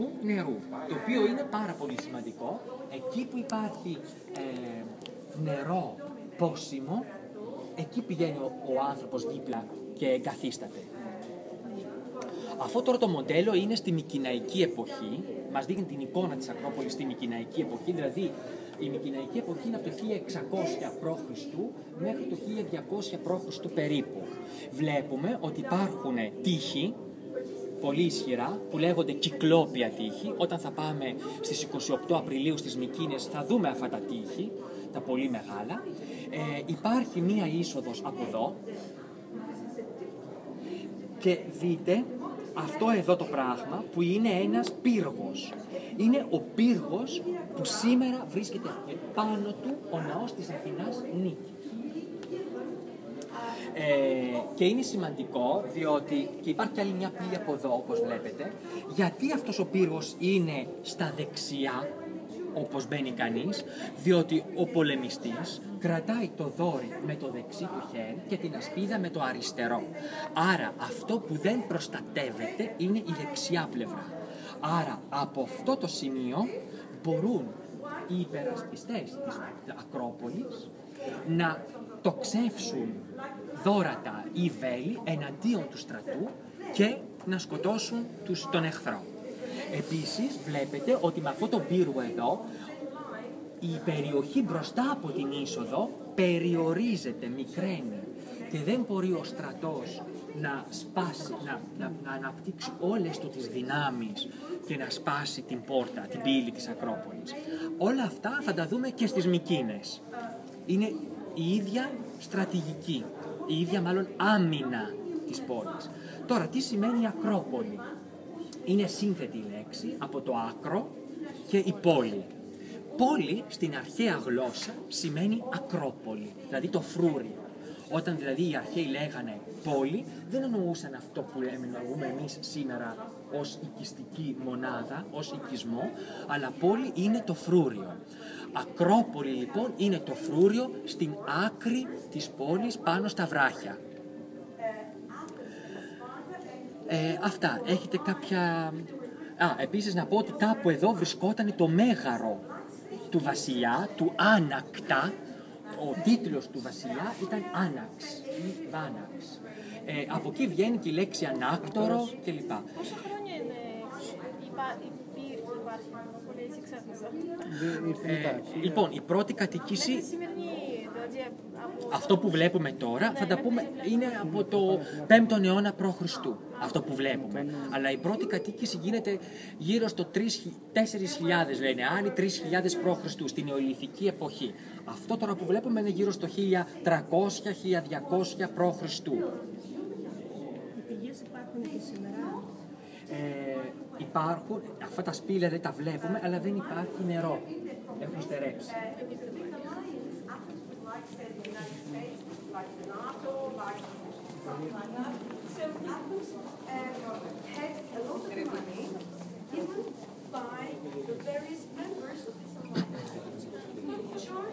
φυσικού νερού, το οποίο είναι πάρα πολύ σημαντικό. Εκεί που υπάρχει νερό πόσιμο, εκεί πηγαίνει ο άνθρωπος δίπλα και εγκαθίσταται. Αυτό τώρα το μοντέλο είναι στη Μικηναϊκή εποχή, μας δείχνει την εικόνα της Ακρόπολης στη Μικηναϊκή εποχή, δηλαδή η Μικηναϊκή εποχή είναι από το 1600 π.Χ. μέχρι το 1200 π.Χ. περίπου. Βλέπουμε ότι υπάρχουν τείχη, πολύ ισχυρά, που λέγονται κυκλόπια τείχη. Όταν θα πάμε στις 28 Απριλίου στις Μικήνες θα δούμε αυτά τα τείχη, τα πολύ μεγάλα. Υπάρχει μία είσοδος από εδώ και δείτε αυτό εδώ το πράγμα που είναι ένας πύργος. Είναι ο πύργος που σήμερα βρίσκεται πάνω του ο ναός της Αθηνάς Νίκη. Και είναι σημαντικό διότι και υπάρχει και άλλη μια πύλη από εδώ όπως βλέπετε. Γιατί αυτός ο πύργος είναι στα δεξιά όπως μπαίνει κανείς? Διότι ο πολεμιστής κρατάει το δόρυ με το δεξί του χέρι και την ασπίδα με το αριστερό. Άρα αυτό που δεν προστατεύεται είναι η δεξιά πλευρά. Άρα από αυτό το σημείο μπορούν οι υπερασπιστές της Ακρόπολης να τοξεύσουν δώρατα ή βέλη εναντίον του στρατού και να σκοτώσουν τον εχθρό. Επίσης βλέπετε ότι με αυτό το πύργο εδώ η περιοχή μπροστά από την είσοδο περιορίζεται, μικραίνει και δεν μπορεί ο στρατός να σπάσει, να αναπτύξει όλες του τις δυνάμεις και να σπάσει την πόρτα, την πύλη της Ακρόπολης. Όλα αυτά θα τα δούμε και στις Μικήνες. Είναι η ίδια στρατηγική, η ίδια μάλλον άμυνα της πόλης. Τώρα, τι σημαίνει Ακρόπολη? Είναι σύνθετη λέξη από το άκρο και η πόλη. Πόλη στην αρχαία γλώσσα σημαίνει Ακρόπολη, δηλαδή το φρούρι. Όταν δηλαδή οι αρχαίοι λέγανε πόλη, δεν εννοούσαν αυτό που εννοούμε εμείς σήμερα ως οικιστική μονάδα, ως οικισμό, αλλά πόλη είναι το φρούριο. Ακρόπολη λοιπόν είναι το φρούριο στην άκρη της πόλης πάνω στα βράχια. Αυτά. Έχετε κάποια... Επίσης να πω ότι κάπου εδώ βρισκόταν το μέγαρο του βασιλιά, του Άνακτα. Ο τίτλος του βασιλιά ήταν Άναξ ή Βάναξ. Από εκεί βγαίνει και η λέξη ανάκτορο κλπ. Πόσα χρόνια είναι υπάρχει Ακρόπολη, έτσι ξέχασα. Λοιπόν, η πρώτη κατοίκηση... Αυτό που βλέπουμε τώρα, θα τα πούμε, είναι από το 5ο αιώνα π.Χ. Αυτό που βλέπουμε. Αλλά η πρώτη κατοίκηση γίνεται γύρω στο 4.000, λένε άλλοι, 3.000 π.Χ. στην νεολιθική εποχή. Αυτό τώρα που βλέπουμε είναι γύρω στο 1300-1200 π.Χ. Οι πηγές υπάρχουν και σήμερα. Υπάρχουν, αυτά τα σπήλαια δεν τα βλέπουμε, αλλά δεν υπάρχει νερό. Έχουν στερέψει.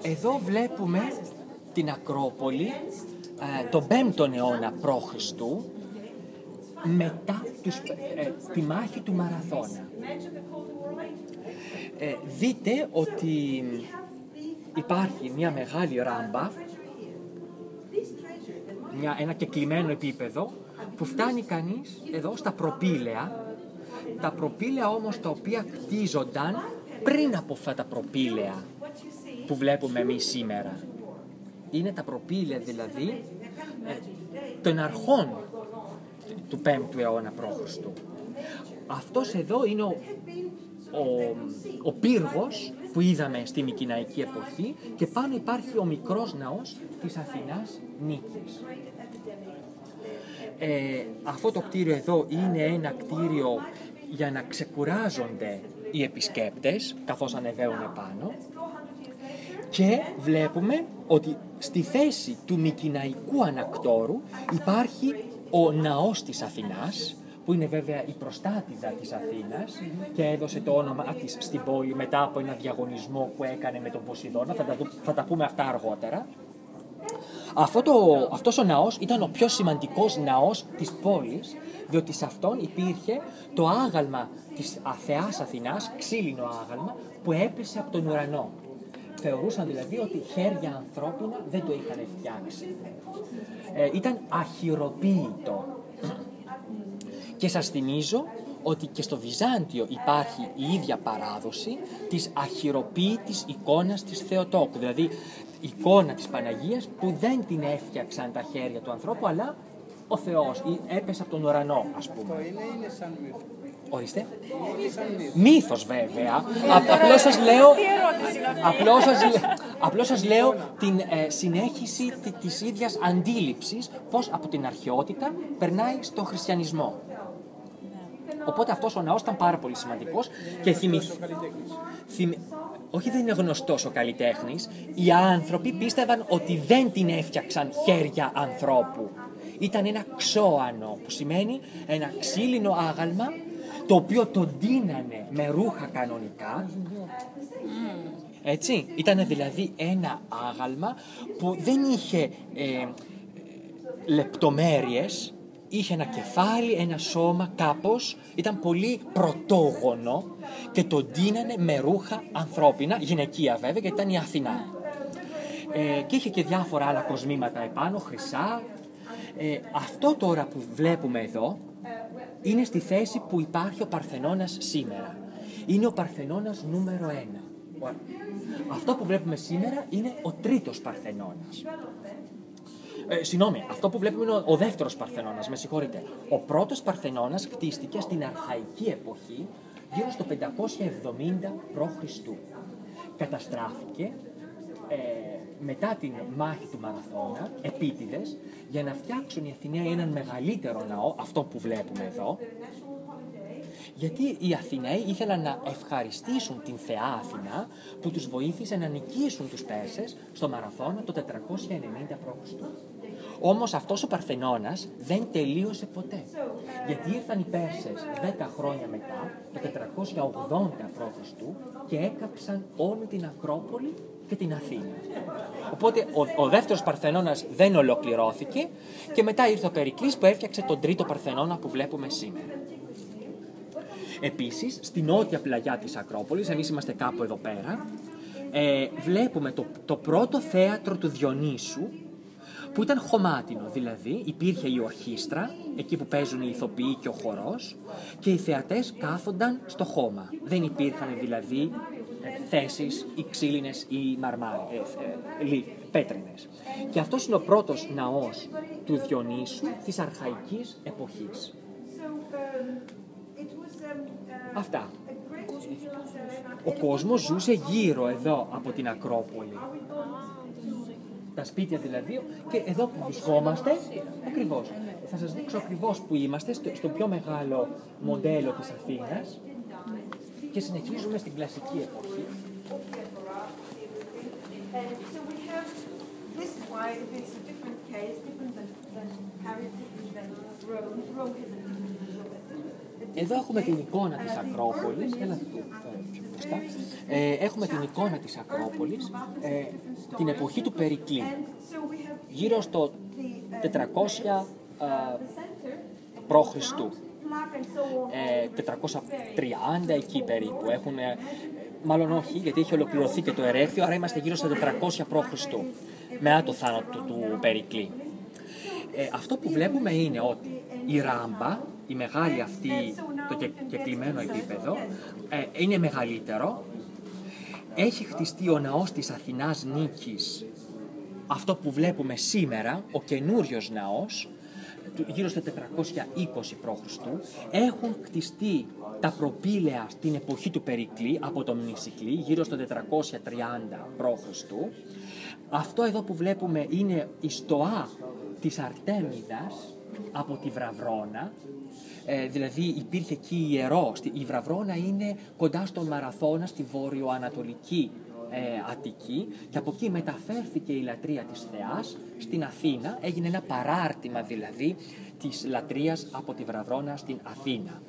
Εδώ βλέπουμε την Ακρόπολη τον 5ο αιώνα π.Χ. μετά τη μάχη του Μαραθώνα. Δείτε ότι υπάρχει μια μεγάλη ράμπα, ένα κεκλειμένο επίπεδο που φτάνει κανείς εδώ στα προπήλαια. Τα προπήλαια όμως τα οποία κτίζονταν πριν από αυτά τα προπήλαια που βλέπουμε εμείς σήμερα. Είναι τα προπήλαια δηλαδή των αρχών του 5ου αιώνα π.Χ. Αυτός εδώ είναι ο πύργος που είδαμε στη Μικηναϊκή εποχή και πάνω υπάρχει ο μικρός ναός της Αθηνάς Νίκης. Αυτό το κτίριο εδώ είναι ένα κτίριο για να ξεκουράζονται οι επισκέπτες καθώς ανεβαίνουν πάνω και βλέπουμε ότι στη θέση του Μικηναϊκού ανακτόρου υπάρχει ο ναός της Αθηνάς, που είναι βέβαια η προστάτηδα της Αθήνας και έδωσε το όνομα της στην πόλη μετά από ένα διαγωνισμό που έκανε με τον Ποσειδώνα. Θα τα πούμε αυτά αργότερα. Αυτός ο ναός ήταν ο πιο σημαντικός ναός της πόλης, διότι σε αυτόν υπήρχε το άγαλμα της θεάς Αθηνάς, ξύλινο άγαλμα, που έπεσε από τον ουρανό. Θεωρούσαν δηλαδή ότι χέρια ανθρώπινα δεν το είχαν φτιάξει. Ήταν αχυροποίητο. Και σας θυμίζω ότι και στο Βυζάντιο υπάρχει η ίδια παράδοση της αχυροποίητης εικόνας της Θεοτόκου. Δηλαδή, εικόνα της Παναγίας που δεν την έφτιαξαν τα χέρια του ανθρώπου, αλλά ο Θεός έπεσε από τον ουρανό, ας πούμε. Το είναι σαν μύθο. Ορίστε. Είναι σαν μύθο. Μύθος βέβαια. Απλώς σας λέω την συνέχιση της ίδιας αντίληψης, πώς από την αρχαιότητα περνάει στον χριστιανισμό. Οπότε αυτός ο ναός ήταν πάρα πολύ σημαντικός και όχι, δεν είναι γνωστός ο καλλιτέχνης. Οι άνθρωποι πίστευαν ότι δεν την έφτιαξαν χέρια ανθρώπου. Ήταν ένα ξώανο, που σημαίνει ένα ξύλινο άγαλμα, το οποίο το ντύνανε με ρούχα κανονικά. Έτσι, ήταν δηλαδή ένα άγαλμα που δεν είχε λεπτομέρειες, είχε ένα κεφάλι, ένα σώμα κάπως, ήταν πολύ πρωτόγονο και το ντύνανε με ρούχα ανθρώπινα, γυναικεία βέβαια, γιατί ήταν η Αθηνά. Και είχε και διάφορα άλλα κοσμήματα επάνω, χρυσά. Αυτό τώρα που βλέπουμε εδώ είναι στη θέση που υπάρχει ο Παρθενώνας σήμερα. Είναι ο Παρθενώνας νούμερο 1. Αυτό που βλέπουμε σήμερα είναι ο τρίτος Παρθενώνας. Συγγνώμη, αυτό που βλέπουμε είναι ο δεύτερος Παρθενώνας, με συγχωρείτε. Ο πρώτος Παρθενώνας χτίστηκε στην αρχαϊκή εποχή, γύρω στο 570 π.Χ. Καταστράφηκε μετά την μάχη του Μαραθώνα, επίτηδες, για να φτιάξουν οι Αθηναίοι έναν μεγαλύτερο ναό, αυτό που βλέπουμε εδώ, γιατί οι Αθηναίοι ήθελαν να ευχαριστήσουν την θεά Αθηνά που τους βοήθησε να νικήσουν τους Πέρσες στο Μαραθώνα το 490 π.Χ. Όμως αυτός ο Παρθενώνας δεν τελείωσε ποτέ, γιατί ήρθαν οι Πέρσες 10 χρόνια μετά, το 480 π.Χ. και έκαψαν όλη την Ακρόπολη και την Αθήνα. Οπότε ο δεύτερος Παρθενώνας δεν ολοκληρώθηκε και μετά ήρθε ο Περικλής που έφτιαξε τον τρίτο Παρθενώνα που βλέπουμε σήμερα. Επίσης, στην νότια πλαγιά της Ακρόπολης, εμείς είμαστε κάπου εδώ πέρα, βλέπουμε το πρώτο θέατρο του Διονύσου, που ήταν χωμάτινο, δηλαδή υπήρχε η ορχήστρα, εκεί που παίζουν οι ηθοποιοί και ο χορός, και οι θεατές κάθονταν στο χώμα. Δεν υπήρχαν δηλαδή θέσεις ή ξύλινες ή πέτρινες. Και αυτός είναι ο πρώτος ναός του Διονύσου της αρχαϊκής εποχής. Αυτά. Ο κόσμος ζούσε γύρω εδώ από την Ακρόπολη. Τα σπίτια δηλαδή, και εδώ που βρισκόμαστε, ακριβώς. Θα σας δείξω ακριβώς που είμαστε, στο πιο μεγάλο μοντέλο της Αθήνας, και συνεχίζουμε στην κλασική εποχή. Εδώ έχουμε την εικόνα της Ακρόπολης. Έχουμε την εικόνα της Ακρόπολης την εποχή του Περικλή. Γύρω στο 400 π.Χ. 430 εκεί περίπου. Μάλλον όχι, γιατί έχει ολοκληρωθεί και το ερέθιο, άρα είμαστε γύρω στα 400 π.Χ. μετά το θάνατο του Περικλή. Αυτό που βλέπουμε είναι ότι η ράμπα, η μεγάλη αυτή, το κεκλειμένο επίπεδο, είναι μεγαλύτερο. Έχει χτιστεί ο ναός της Αθηνάς Νίκης, αυτό που βλέπουμε σήμερα, ο καινούριος ναός, γύρω στο 420 π.Χ. Έχουν χτιστεί τα προπήλαια στην εποχή του Περικλή από τον Μνησικλή, γύρω στο 430 π.Χ. Αυτό εδώ που βλέπουμε είναι η στοά της Αρτέμιδας από τη Βραβρώνα, δηλαδή υπήρχε εκεί ιερό. Η Βραβρώνα είναι κοντά στον Μαραθώνα, στη βορειοανατολική Αττική, και από εκεί μεταφέρθηκε η λατρεία της θεάς στην Αθήνα, έγινε ένα παράρτημα δηλαδή της λατρείας από τη Βραβρώνα στην Αθήνα.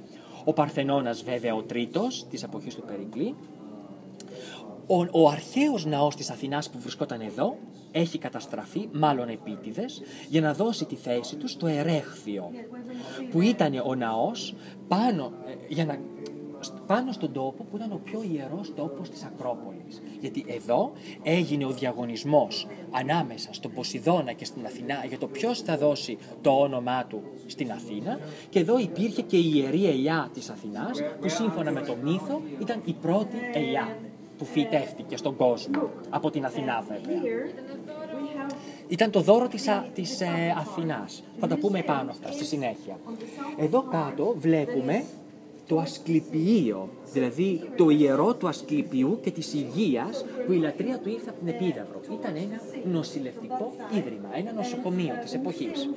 Ο Παρθενώνας βέβαια ο τρίτος της εποχής του Περικλή. Ο αρχαίος ναός της Αθηνάς που βρισκόταν εδώ έχει καταστραφεί, μάλλον επίτηδες, για να δώσει τη θέση του στο Ερέχθιο, που ήταν ο ναός πάνω στον τόπο που ήταν ο πιο ιερός τόπος της Ακρόπολης. Γιατί εδώ έγινε ο διαγωνισμός ανάμεσα στον Ποσειδώνα και στην Αθηνά για το ποιος θα δώσει το όνομά του στην Αθήνα, και εδώ υπήρχε και η ιερή ελιά της Αθηνάς, που σύμφωνα με το μύθο ήταν η πρώτη ελιά που φυτεύτηκε στον κόσμο, από την Αθηνά βέβαια. Ήταν το δώρο της Αθηνάς. Θα τα πούμε επάνω αυτά στη συνέχεια. Εδώ κάτω βλέπουμε το Ασκληπιείο, δηλαδή το ιερό του Ασκληπιού και της Υγείας, που η λατρεία του ήρθε από την Επίδαυρο. Ήταν ένα νοσηλευτικό ίδρυμα, ένα νοσοκομείο της εποχής.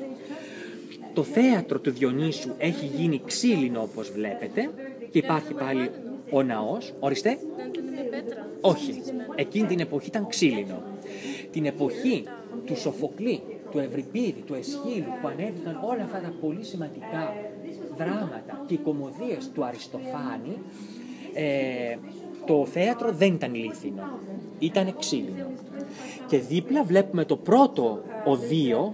Το θέατρο του Διονύσου έχει γίνει ξύλινο, όπως βλέπετε, και υπάρχει πάλι ο ναός. Ορίστε. Όχι, εκείνη την εποχή ήταν ξύλινο. Την εποχή του Σοφοκλή, του Ευρυπίδη, του Αισχύλου, που ανέβηκαν όλα αυτά τα πολύ σημαντικά δράματα και οι κωμωδίες του Αριστοφάνη, το θέατρο δεν ήταν λίθινο, ήταν ξύλινο. Και δίπλα βλέπουμε το πρώτο οδείο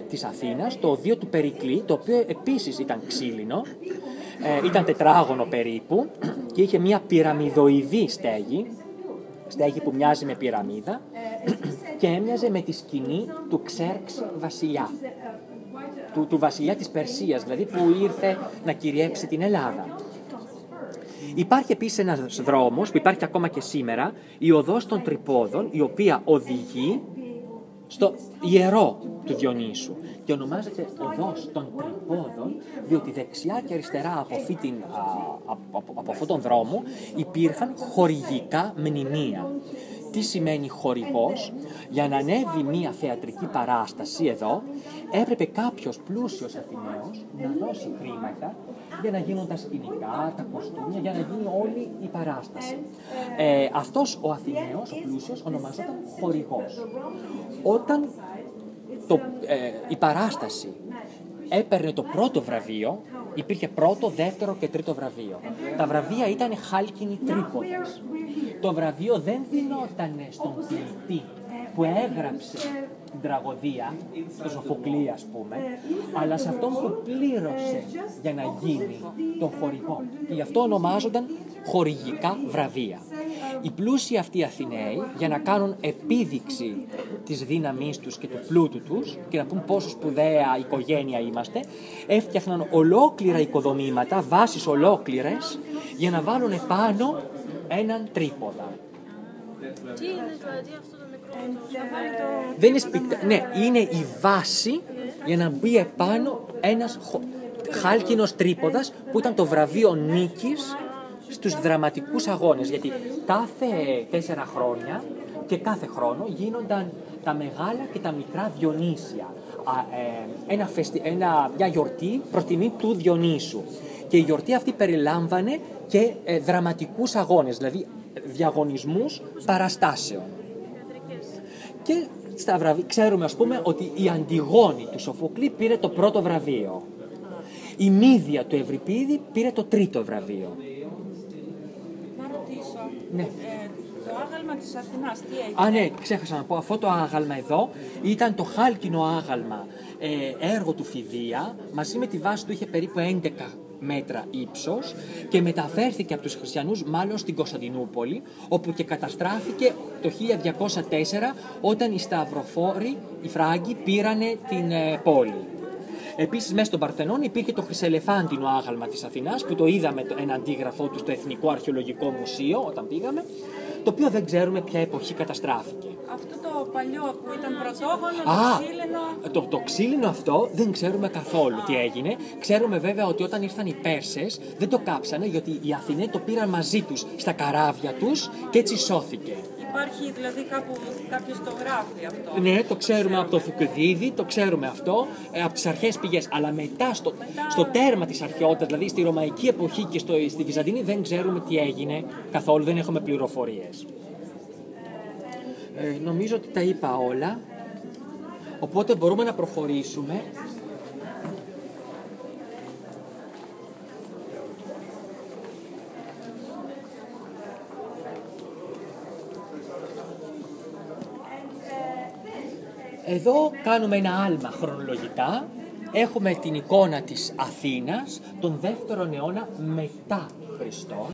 της Αθήνας, το οδείο του Περικλή, το οποίο επίσης ήταν ξύλινο, ήταν τετράγωνο περίπου και είχε μια πυραμιδοειδή στέγη που μοιάζει με πυραμίδα και έμοιαζε με τη σκηνή του Ξέρξη βασιλιά, του βασιλιά της Περσίας, δηλαδή που ήρθε να κυριεύσει την Ελλάδα. Υπάρχει επίσης ένας δρόμος που υπάρχει ακόμα και σήμερα, η οδός των Τρυπόδων, η οποία οδηγεί στο ιερό του Διονύσου και ονομάζεται οδός των Τρυπόδων, διότι δεξιά και αριστερά από αυτόν τον δρόμο υπήρχαν χορηγικά μνημεία. Τι σημαίνει χορηγός? Για να ανέβει μια θεατρική παράσταση εδώ, έπρεπε κάποιος πλούσιος Αθηναίος να δώσει χρήματα για να γίνουν τα σκηνικά, τα κοστούμια, για να γίνει όλη η παράσταση. Αυτός ο Αθηναίος, ο πλούσιος, ονομαζόταν χορηγός. Όταν η παράσταση έπαιρνε το πρώτο βραβείο, υπήρχε πρώτο, δεύτερο και τρίτο βραβείο. Τα βραβεία ήταν χάλκινοι τρίποδες. Το βραβείο δεν δινόταν στον ποιητή που έγραψε την τραγωδία, στο Σοφοκλή ας πούμε, αλλά σε αυτόν που πλήρωσε για να γίνει τον χορηγό. Και γι' αυτό ονομάζονταν χορηγικά βραβεία. Οι πλούσιοι αυτοί Αθηναίοι, για να κάνουν επίδειξη της δύναμής τους και του πλούτου τους και να πούν πόσο σπουδαία οικογένεια είμαστε, έφτιαχναν ολόκληρα οικοδομήματα, βάσεις ολόκληρες, για να βάλουν επάνω έναν τρίποδα. Τι είναι δηλαδή αυτό το μικρό? Δεν είναι ναι, είναι η βάση για να μπει επάνω ένας χάλκινος τρίποδας που ήταν το βραβείο νίκης στους δραματικούς αγώνες. Γιατί κάθε 4 χρόνια και κάθε χρόνο γίνονταν τα μεγάλα και τα μικρά Διονύσια. Μια γιορτή προς τιμή του Διονύσου. Και η γιορτή αυτή περιλάμβανε και δραματικούς αγώνες, δηλαδή διαγωνισμούς παραστάσεων. Και στα βραβεία, ξέρουμε ας πούμε ότι η Αντιγόνη του Σοφοκλή πήρε το πρώτο βραβείο. Η Μύδια του Ευρυπίδη πήρε το τρίτο βραβείο. Να ρωτήσω, Ναι. Το άγαλμα της Αθηνάς, τι έγινε? Ναι, ξέχασα να πω, αυτό το άγαλμα εδώ ήταν το χάλκινο άγαλμα, έργο του Φιδία, μαζί με τη βάση του είχε περίπου 11 μέτρα ύψος και μεταφέρθηκε από τους χριστιανούς μάλλον στην Κωνσταντινούπολη, όπου και καταστράφηκε το 1204 όταν οι σταυροφόροι, οι Φράγκοι, πήρανε την πόλη. Επίσης, μέσα στον Παρθενών υπήρχε το χρυσελεφάντινο άγαλμα της Αθηνάς, που το είδαμε ένα αντίγραφό του στο Εθνικό Αρχαιολογικό Μουσείο όταν πήγαμε, το οποίο δεν ξέρουμε ποια εποχή καταστράφηκε. Αυτό το παλιό που ήταν πρωτόγωνο, το ξύλινο. Το ξύλινο αυτό δεν ξέρουμε καθόλου τι έγινε. Ξέρουμε βέβαια ότι όταν ήρθαν οι Πέρσες δεν το κάψανε, γιατί οι Αθηναίοι το πήραν μαζί τους στα καράβια τους και έτσι σώθηκε. Υπάρχει δηλαδή κάπου κάποιος το γράφει αυτό? Ναι, το ξέρουμε από το Θουκυδίδη, το ξέρουμε αυτό, από τις αρχαίες πηγές. Αλλά μετά στο τέρμα της αρχαιότητας, δηλαδή στη Ρωμαϊκή εποχή και στη Βυζαντινή, δεν ξέρουμε τι έγινε καθόλου, δεν έχουμε πληροφορίες. Νομίζω ότι τα είπα όλα, οπότε μπορούμε να προχωρήσουμε. Εδώ κάνουμε ένα άλμα χρονολογικά. Έχουμε την εικόνα της Αθήνας τον 2ο αιώνα μετά Χριστόν.